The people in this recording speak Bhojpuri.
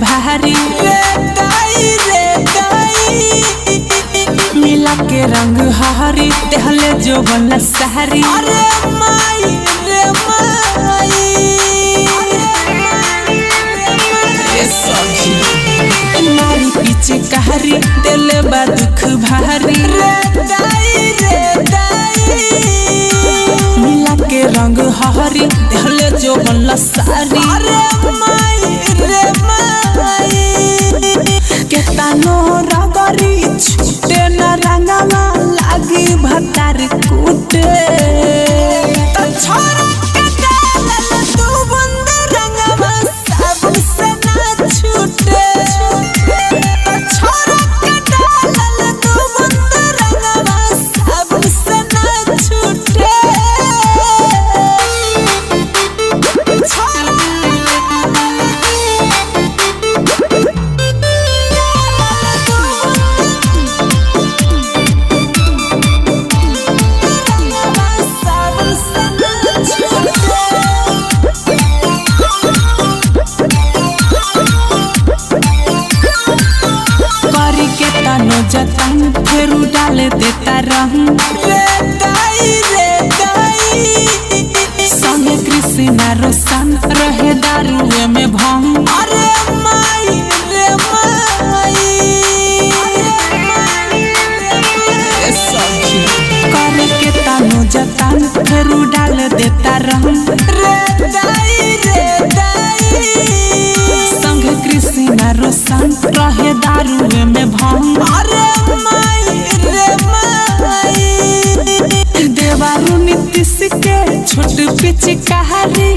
भारी रे दाई मिला के रंग हरी देहले जो बनला सहरी अरे माई रे माई नारी पीछे कहरी दिले बा दुख भारी रे दाई मिला के रंग हरी देहले जो बनला सारी अरे माई रे माई केतानो रगरी छूटे न रंगवा लागी भतार कूटे त छोरा के डालल तू बंद रंगवा साबुन से ना छूटे त छोरा के डालल तू बंद रंगवा साबुन से ना छूटे जतन फेरू डाल देता रहूं रे दाई संगे कृष्णा रोशन रहे दारुए में भंग अरे माई रे माई करे के तानो जतन फेरू डाल देता रहूं रे दाई संगे कृष्णा रोशन रहे दारुए में भंग देवारू नीतीश के छोट पिचकारी